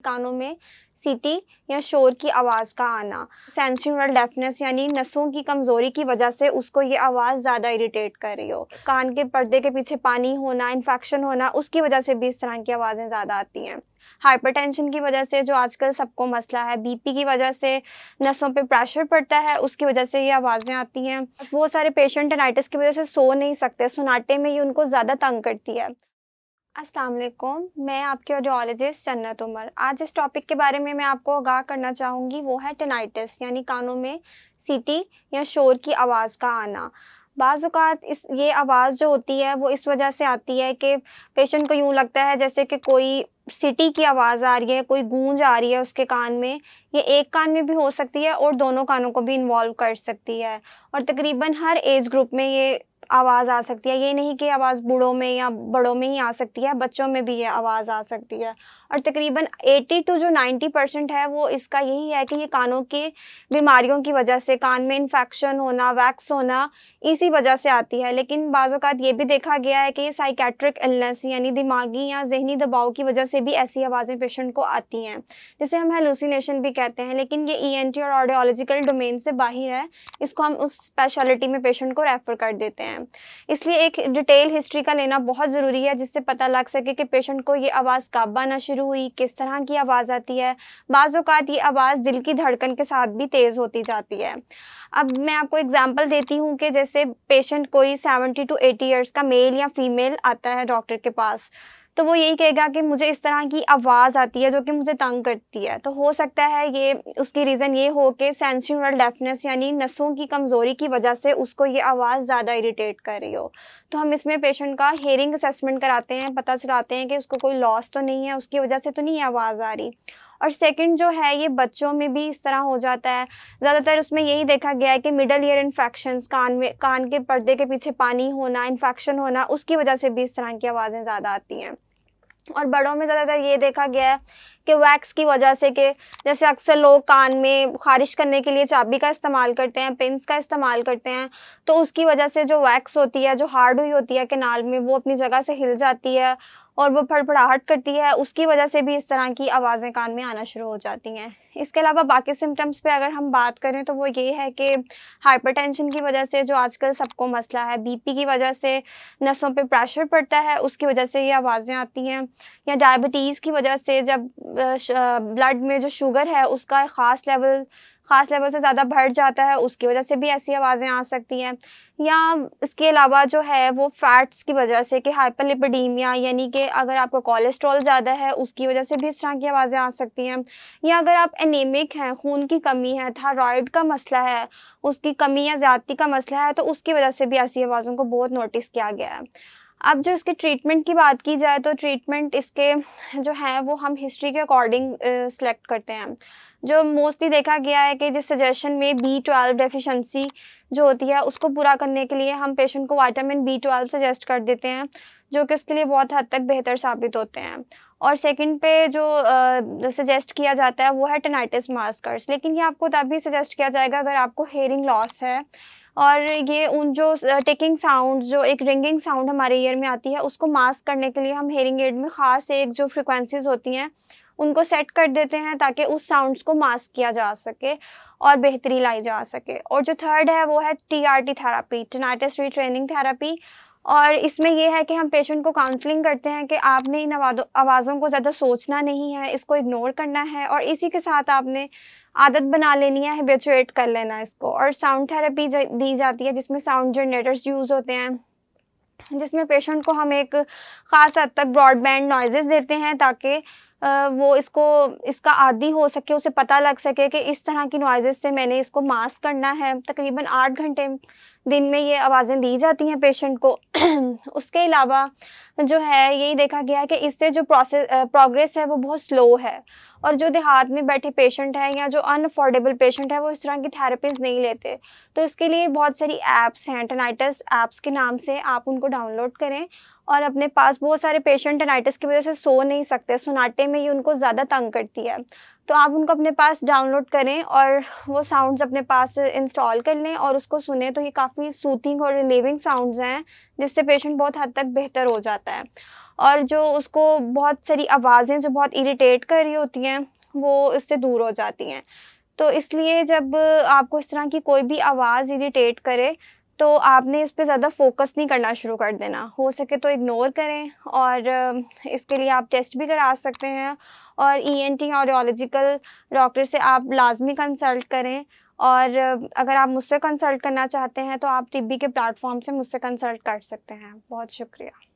कानों में सीटी या शोर की आवाज़ का आना, सेंसरी न्यूरल डेफनेस यानी नसों की कमज़ोरी की वजह से उसको ये आवाज़ ज़्यादा इरिटेट कर रही हो। कान के पर्दे के पीछे पानी होना, इन्फेक्शन होना, उसकी वजह से भी इस तरह की आवाज़ें ज़्यादा आती हैं। हाइपरटेंशन की वजह से जो आजकल सबको मसला है, बीपी की वजह से नसों पे प्रेशर पड़ता है, उसकी वजह से ये आवाज़ें आती हैं। बहुत सारे पेशेंट टिनाइटिस की वजह से सो नहीं सकते, सन्नाटे में ये उनको ज़्यादा तंग करती है। अस्सलाम वालेकुम, मैं आपकी ऑडियोलॉजिस्ट जन्नत उमर। आज जिस टॉपिक के बारे में मैं आपको आगाह करना चाहूँगी वो है टिनाइटिस यानी कानों में सीटी या शोर की आवाज़ का आना। बाज़ औक़ात ये आवाज़ जो होती है वो इस वजह से आती है कि पेशेंट को यूँ लगता है जैसे कि कोई सीटी की आवाज़ आ रही है, कोई गूंज आ रही है उसके कान में। ये एक कान में भी हो सकती है और दोनों कानों को भी इन्वॉल्व कर सकती है और तकरीबन हर एज ग्रुप में ये आवाज़ आ सकती है। ये नहीं कि आवाज़ बूढ़ों में या बड़ों में ही आ सकती है, बच्चों में भी ये आवाज़ आ सकती है। और तकरीबन 80 टू जो 90% है वो इसका यही है कि ये कानों की बीमारियों की वजह से, कान में इन्फेक्शन होना, वैक्स होना, इसी वजह से आती है। लेकिन बाज़ औक़ात ये भी देखा गया है कि ये साइकियाट्रिक इलनेस यानी दिमागी या ज़हनी दबाव की वजह से भी ऐसी आवाज़ें पेशेंट को आती हैं, जिसे हम हैलुसिनेशन भी कहते हैं। लेकिन ये ईएनटी और ऑडियोलॉजिकल डोमेन से बाहर है, इसको हम उस स्पेशलिटी में पेशेंट को रेफ़र कर देते हैं। इसलिए एक डिटेल हिस्ट्री का लेना बहुत ज़रूरी है, जिससे पता लग सके कि पेशेंट को ये आवाज़ कब आना शुरू हुई, किस तरह की आवाज़ आती है। बाज़ औक़ात ये आवाज़ दिल की धड़कन के साथ भी तेज़ होती जाती है। अब मैं आपको एग्ज़ाम्पल देती हूँ कि जैसे पेशेंट कोई 70 टू 80 इयर्स का मेल या फीमेल आता है डॉक्टर के पास, तो वो यही कहेगा कि मुझे इस तरह की आवाज़ आती है जो कि मुझे तंग करती है। तो हो सकता है ये उसकी रीज़न ये हो कि सेंसरी न्यूरल डेफनेस यानी नसों की कमज़ोरी की वजह से उसको ये आवाज़ ज़्यादा इरिटेट कर रही हो। तो हम इसमें पेशेंट का हियरिंग असेसमेंट कराते हैं, पता चलाते हैं कि उसको कोई लॉस तो नहीं है, उसकी वजह से तो नहीं आवाज़ आ रही। और सेकंड जो है ये बच्चों में भी इस तरह हो जाता है। ज़्यादातर उसमें यही देखा गया है कि मिडल ईयर इन्फेक्शंस, कान के पर्दे के पीछे पानी होना, इन्फेक्शन होना, उसकी वजह से भी इस तरह की आवाज़ें ज़्यादा आती हैं। और बड़ों में ज़्यादातर ये देखा गया है कि वैक्स की वजह से, कि जैसे अक्सर लोग कान में ख़ारिश करने के लिए चाबी का इस्तेमाल करते हैं, पिन्स का इस्तेमाल करते हैं, तो उसकी वजह से जो वैक्स होती है, जो हार्ड हुई होती है कैनाल में, वो अपनी जगह से हिल जाती है और वो फड़फड़ाहट करती है। उसकी वजह से भी इस तरह की आवाज़ें कान में आना शुरू हो जाती हैं। इसके अलावा बाकी सिम्पटम्स पे अगर हम बात करें तो वो ये है कि हाइपरटेंशन की वजह से जो आजकल सबको मसला है, बीपी की वजह से नसों पे प्रेशर पड़ता है, उसकी वजह से ये आवाज़ें आती हैं। या डायबिटीज़ की वजह से जब ब्लड में जो शुगर है उसका ख़ास लेवल से ज़्यादा बढ़ जाता है, उसकी वजह से भी ऐसी आवाज़ें आ सकती हैं। या इसके अलावा जो है वो फैट्स की वजह से, कि हाइपरलिपिडीमिया यानी कि अगर आपका कोलेस्ट्रॉल ज़्यादा है, उसकी वजह से भी इस तरह की आवाज़ें आ सकती हैं। या अगर आप एनीमिक हैं, खून की कमी है, थायरॉइड का मसला है, उसकी कमी या ज़्यादती का मसला है, तो उसकी वजह से भी ऐसी आवाज़ों को बहुत नोटिस किया गया है। अब जो इसके ट्रीटमेंट की बात की जाए तो ट्रीटमेंट इसके जो है वो हम हिस्ट्री के अकॉर्डिंग सेलेक्ट करते हैं। जो मोस्टली देखा गया है कि जिस सजेशन में B12 डेफिशिएंसी जो होती है उसको पूरा करने के लिए हम पेशेंट को विटामिन B12 सजेस्ट कर देते हैं, जो कि उसके लिए बहुत हद तक बेहतर साबित होते हैं। और सेकंड पे जो सजेस्ट किया जाता है वो है टिनाइटिस मास्कर्स, लेकिन ये आपको तभी सजेस्ट किया जाएगा अगर आपको हेयरिंग लॉस है और ये उन जो टिकिंग साउंड, जो एक रिंगिंग साउंड हमारे ईयर में आती है, उसको मास्क करने के लिए हम हेयरिंग एड में ख़ास एक जो फ्रीक्वेंसीज़ होती हैं उनको सेट कर देते हैं ताकि उस साउंड्स को मास्क किया जा सके और बेहतरी लाई जा सके। और जो थर्ड है वो है TRT थेरेपी, टिनाइटिस रीट्रेनिंग थेरेपी। और इसमें ये है कि हम पेशेंट को काउंसलिंग करते हैं कि आपने इन आवाज़ों को ज़्यादा सोचना नहीं है, इसको इग्नोर करना है और इसी के साथ आपने आदत बना लेनी है, हैबिचुएट कर लेना है इसको। और साउंड थेरेपी दी जाती है जिसमें साउंड जनरेटर्स यूज़ होते हैं, जिसमें पेशेंट को हम एक ख़ास हद तक ब्रॉडबैंड नॉइज़ेस देते हैं ताकि वो इसका आदी हो सके, उसे पता लग सके कि इस तरह की नॉइज़ेस से मैंने इसको मास्क करना है। तकरीबन 8 घंटे दिन में ये आवाज़ें दी जाती हैं पेशेंट को। उसके अलावा जो है यही देखा गया है कि इससे जो प्रोग्रेस है वो बहुत स्लो है और जो देहात में बैठे पेशेंट हैं या जो अनअफोर्डेबल पेशेंट है वो इस तरह की थेरेपीज़ नहीं लेते। तो इसके लिए बहुत सारी ऐप्स हैं, टिनाइटिस ऐप्स के नाम से, आप उनको डाउनलोड करें। और अपने पास बहुत सारे पेशेंट टिनाइटिस की वजह से सो नहीं सकते, सन्नाटे में ये उनको ज़्यादा तंग करती है, तो आप उनको अपने पास डाउनलोड करें और वो साउंड्स अपने पास इंस्टॉल कर लें और उसको सुने। तो ये काफ़ी सूथिंग और रिलीविंग साउंड्स हैं जिससे पेशेंट बहुत हद तक बेहतर हो जाता है। और जो उसको बहुत सारी आवाज़ें जो बहुत इरिटेट कर रही होती हैं, वो इससे दूर हो जाती हैं। तो इसलिए जब आपको इस तरह की कोई भी आवाज़ इरिटेट करे, तो आपने इस पे ज़्यादा फ़ोकस नहीं करना शुरू कर देना। हो सके तो इग्नोर करें, और इसके लिए आप टेस्ट भी करा सकते हैं, और ईएनटी ऑडियोलॉजिकल डॉक्टर से आप लाज़मी कंसल्ट करें। और अगर आप मुझसे कंसल्ट करना चाहते हैं, तो आप तिब्बी के प्लेटफ़ॉर्म से मुझसे कंसल्ट कर सकते हैं। बहुत शुक्रिया।